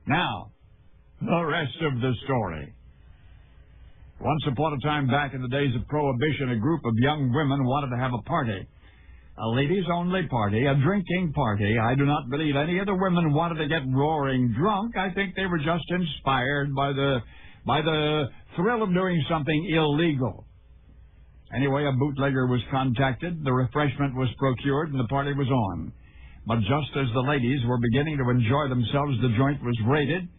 Now, the rest of the story. Once upon a time back in the days of Prohibition, a group of young women wanted to have a party. A ladies-only party, a drinking party. I do not believe any of the women wanted to get roaring drunk. I think they were just inspired by the thrill of doing something illegal. Anyway, a bootlegger was contacted, the refreshment was procured, and the party was on. But just as the ladies were beginning to enjoy themselves, the joint was raided.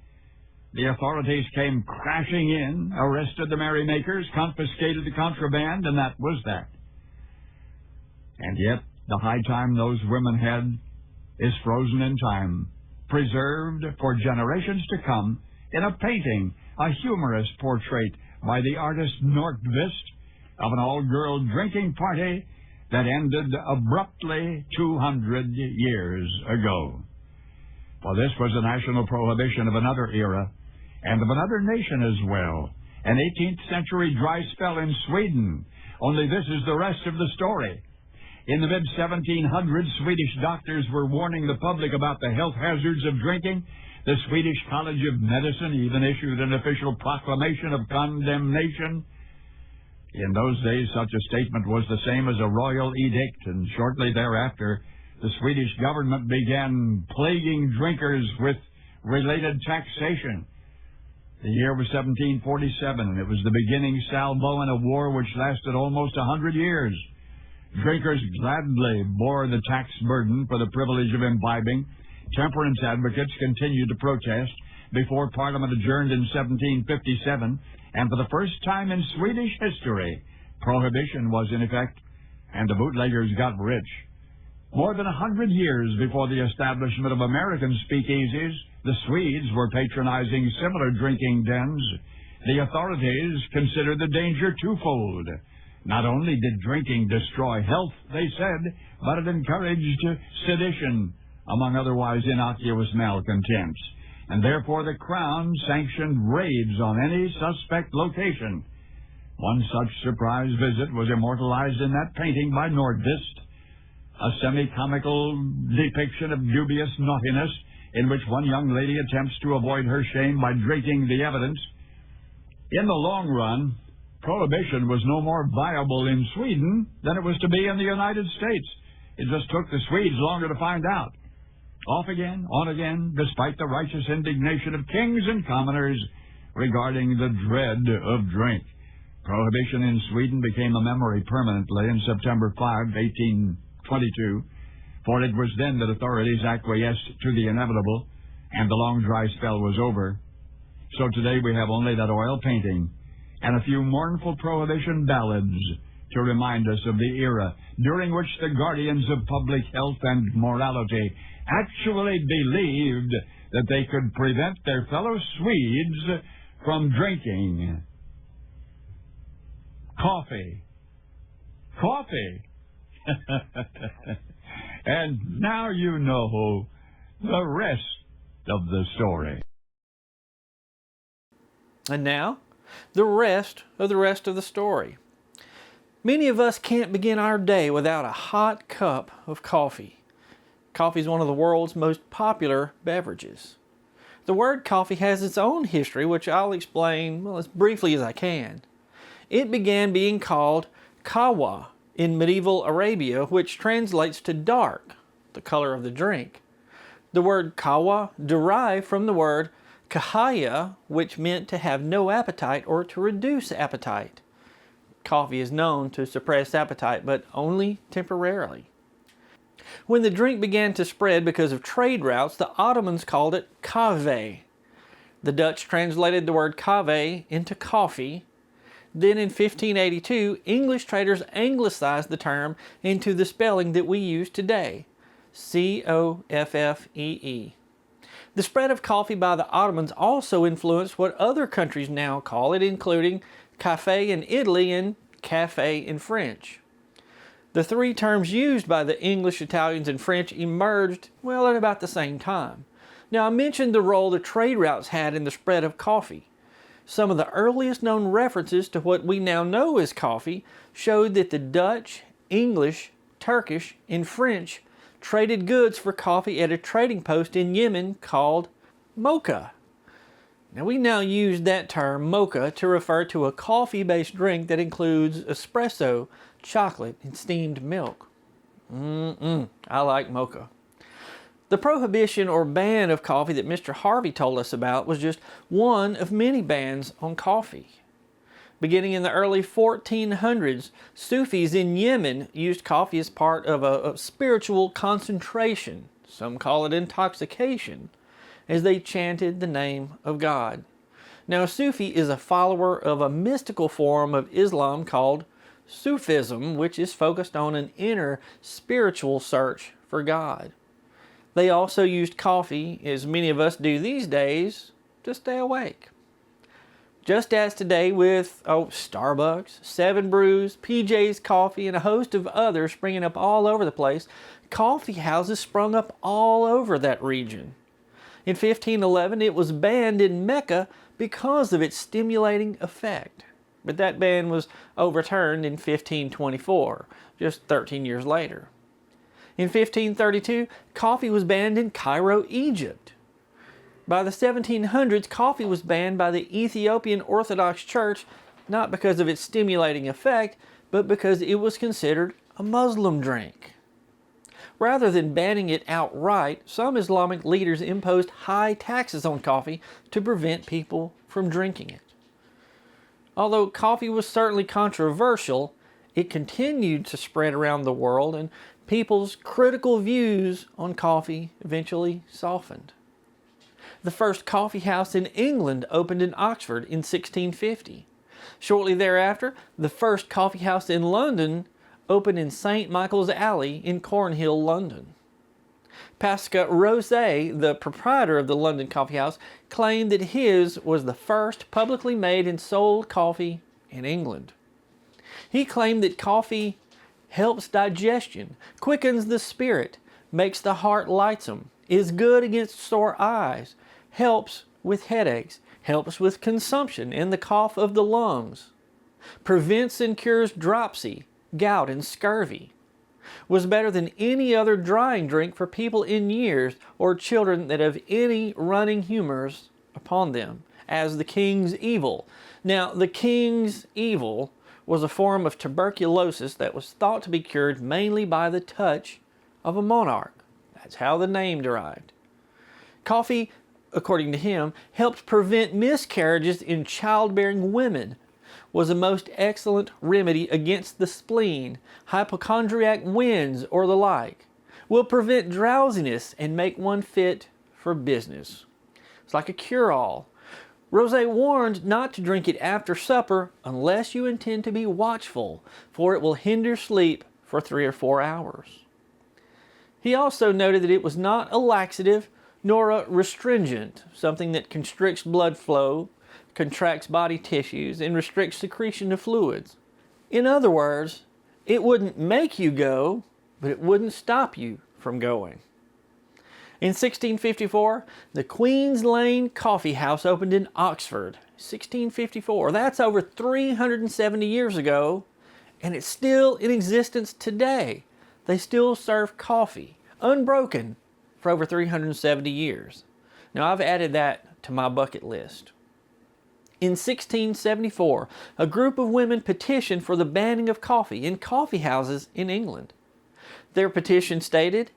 The authorities came crashing in, arrested the merrymakers, confiscated the contraband, and that was that. And yet, the high time those women had is frozen in time, preserved for generations to come in a painting, a humorous portrait by the artist Nordqvist of an all-girl drinking party that ended abruptly 200 years ago. For this was a national prohibition of another era and of another nation as well, an 18th century dry spell in Sweden. Only this is the rest of the story. In the mid-1700s, Swedish doctors were warning the public about the health hazards of drinking. The Swedish College of Medicine even issued an official proclamation of condemnation. In those days, such a statement was the same as a royal edict, and shortly thereafter, the Swedish government began plaguing drinkers with related taxation. The year was 1747, and it was the beginning salvo in a war which lasted almost 100 years. Drinkers gladly bore the tax burden for the privilege of imbibing. Temperance advocates continued to protest before Parliament adjourned in 1757, and for the first time in Swedish history, prohibition was in effect, and the bootleggers got rich. More than 100 years before the establishment of American speakeasies, the Swedes were patronizing similar drinking dens. The authorities considered the danger twofold. Not only did drinking destroy health, they said, but it encouraged sedition among otherwise innocuous malcontents. And therefore the Crown sanctioned raids on any suspect location. One such surprise visit was immortalized in that painting by Nordqvist, a semi-comical depiction of dubious naughtiness in which one young lady attempts to avoid her shame by drinking the evidence. In the long run, prohibition was no more viable in Sweden than it was to be in the United States. It just took the Swedes longer to find out. Off again, on again, despite the righteous indignation of kings and commoners regarding the dread of drink. Prohibition in Sweden became a memory permanently in September 5, 1822, for it was then that authorities acquiesced to the inevitable, and the long dry spell was over. So today we have only that oil painting and a few mournful prohibition ballads to remind us of the era during which the guardians of public health and morality actually believed that they could prevent their fellow Swedes from drinking coffee. Coffee! And now you know the rest of the story. And now, the rest of the story. Many of us can't begin our day without a hot cup of coffee. Coffee is one of the world's most popular beverages. The word coffee has its own history, which I'll explain as briefly as I can. It began being called kahwa in medieval Arabia, which translates to dark, the color of the drink. The word kahwa derived from the word kahaya, which meant to have no appetite or to reduce appetite. Coffee is known to suppress appetite, but only temporarily. When the drink began to spread because of trade routes, the Ottomans called it kave. The Dutch translated the word kave into coffee. Then in 1582, English traders anglicized the term into the spelling that we use today, C-O-F-F-E-E. The spread of coffee by the Ottomans also influenced what other countries now call it, including café in Italy and café in French. The three terms used by the English, Italians, and French emerged, well, at about the same time. Now, I mentioned the role the trade routes had in the spread of coffee. Some of the earliest known references to what we now know as coffee showed that the Dutch, English, Turkish, and French traded goods for coffee at a trading post in Yemen called Mocha. Now, we now use that term mocha to refer to a coffee-based drink that includes espresso, chocolate, and steamed milk. I like mocha. The prohibition or ban of coffee that Mr. Harvey told us about was just one of many bans on coffee. Beginning in the early 1400s, Sufis in Yemen used coffee as part of a spiritual concentration, some call it intoxication, as they chanted the name of God. Now, a Sufi is a follower of a mystical form of Islam called Sufism, which is focused on an inner spiritual search for God. They also used coffee, as many of us do these days, to stay awake. Just as today with Starbucks, Seven Brews, PJ's Coffee, and a host of others springing up all over the place, coffee houses sprung up all over that region. In 1511, it was banned in Mecca because of its stimulating effect. But that ban was overturned in 1524, just 13 years later. In 1532, coffee was banned in Cairo, Egypt. By the 1700s, coffee was banned by the Ethiopian Orthodox Church, not because of its stimulating effect, but because it was considered a Muslim drink. Rather than banning it outright, some Islamic leaders imposed high taxes on coffee to prevent people from drinking it. Although coffee was certainly controversial, it continued to spread around the world, and people's critical views on coffee eventually softened. The first coffee house in England opened in Oxford in 1650. Shortly thereafter, the first coffee house in London opened in St. Michael's Alley in Cornhill, London. Pascal Rosé, the proprietor of the London Coffee House, claimed that his was the first publicly made and sold coffee in England. He claimed that coffee helps digestion, quickens the spirit, makes the heart lightsome, is good against sore eyes, helps with headaches, helps with consumption and the cough of the lungs, prevents and cures dropsy, gout, and scurvy, was better than any other drying drink for people in years or children that have any running humors upon them, as the king's evil. Now, the king's evil was a form of tuberculosis that was thought to be cured mainly by the touch of a monarch. That's how the name derived. Coffee, according to him, helped prevent miscarriages in childbearing women, was a most excellent remedy against the spleen, hypochondriac winds, or the like, will prevent drowsiness and make one fit for business. It's like a cure-all. Rosé warned not to drink it after supper unless you intend to be watchful, for it will hinder sleep for 3 or 4 hours. He also noted that it was not a laxative nor a restringent, something that constricts blood flow, contracts body tissues, and restricts secretion of fluids. In other words, it wouldn't make you go, but it wouldn't stop you from going. In 1654, the Queen's Lane Coffee House opened in Oxford. 1654. That's over 370 years ago, and it's still in existence today. They still serve coffee, unbroken, for over 370 years. Now, I've added that to my bucket list. In 1674, a group of women petitioned for the banning of coffee in coffee houses in England. Their petition stated,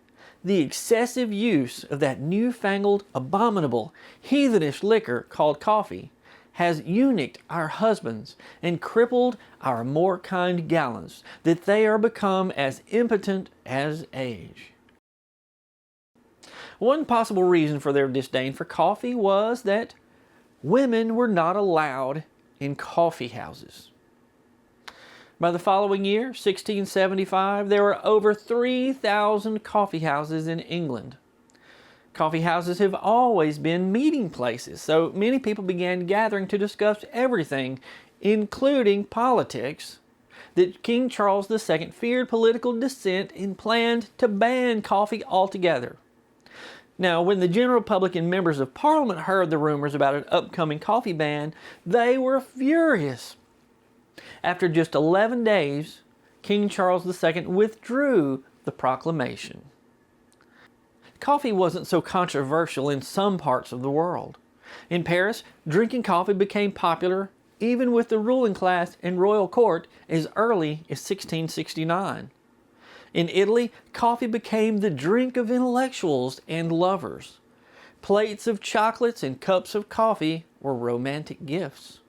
"The excessive use of that newfangled, abominable, heathenish liquor called coffee has eunuched our husbands and crippled our more kind gallants, that they are become as impotent as age." One possible reason for their disdain for coffee was that women were not allowed in coffee houses. By the following year, 1675, there were over 3,000 coffee houses in England. Coffee houses have always been meeting places, so many people began gathering to discuss everything, including politics, that King Charles II feared political dissent and planned to ban coffee altogether. Now, when the general public and members of Parliament heard the rumors about an upcoming coffee ban, they were furious. After just 11 days, King Charles II withdrew the proclamation. Coffee wasn't so controversial in some parts of the world. In Paris, drinking coffee became popular even with the ruling class and royal court as early as 1669. In Italy, coffee became the drink of intellectuals and lovers. Plates of chocolates and cups of coffee were romantic gifts.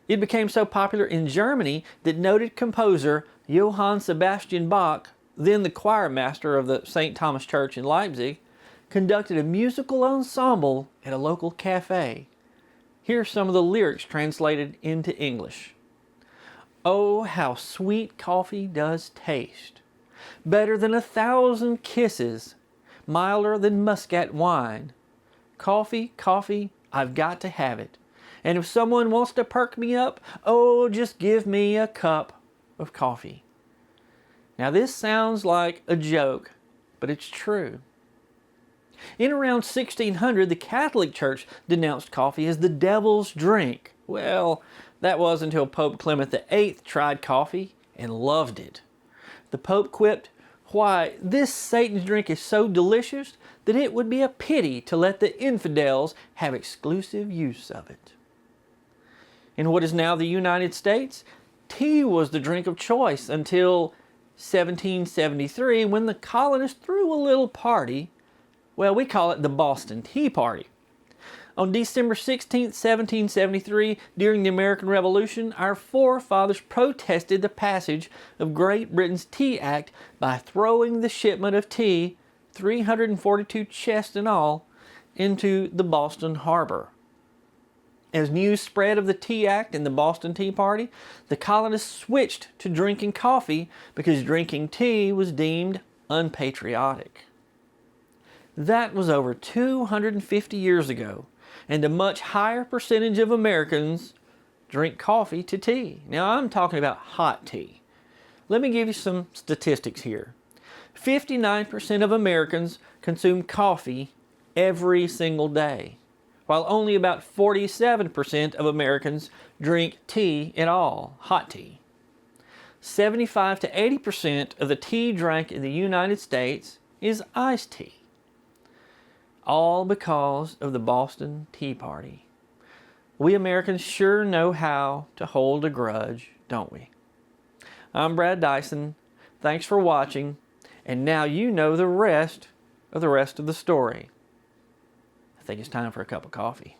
It became so popular in Germany that noted composer Johann Sebastian Bach, then the choir master of the St. Thomas Church in Leipzig, conducted a musical ensemble at a local cafe. Here's some of the lyrics translated into English. Oh, how sweet coffee does taste, better than 1,000 kisses, milder than muscat wine. Coffee, coffee, I've got to have it. And if someone wants to perk me up, oh, just give me a cup of coffee. Now this sounds like a joke, but it's true. In around 1600, the Catholic Church denounced coffee as the devil's drink. Well, that was until Pope Clement VIII tried coffee and loved it. The Pope quipped, "Why, this Satan's drink is so delicious that it would be a pity to let the infidels have exclusive use of it." In what is now the United States, tea was the drink of choice until 1773, when the colonists threw a little party. Well, we call it the Boston Tea Party. On December 16, 1773, during the American Revolution, our forefathers protested the passage of Great Britain's Tea Act by throwing the shipment of tea, 342 chests in all, into the Boston harbor. As news spread of the Tea Act and the Boston Tea Party, the colonists switched to drinking coffee because drinking tea was deemed unpatriotic. That was over 250 years ago, and a much higher percentage of Americans drink coffee to tea. Now, I'm talking about hot tea. Let me give you some statistics here. 59% of Americans consume coffee every single day, while only about 47% of Americans drink tea at all, hot tea. 75 to 80% of the tea drank in the United States is iced tea. All because of the Boston Tea Party. We Americans sure know how to hold a grudge, don't we? I'm Brad Dison. Thanks for watching. And now you know the rest of the story. I think it's time for a cup of coffee.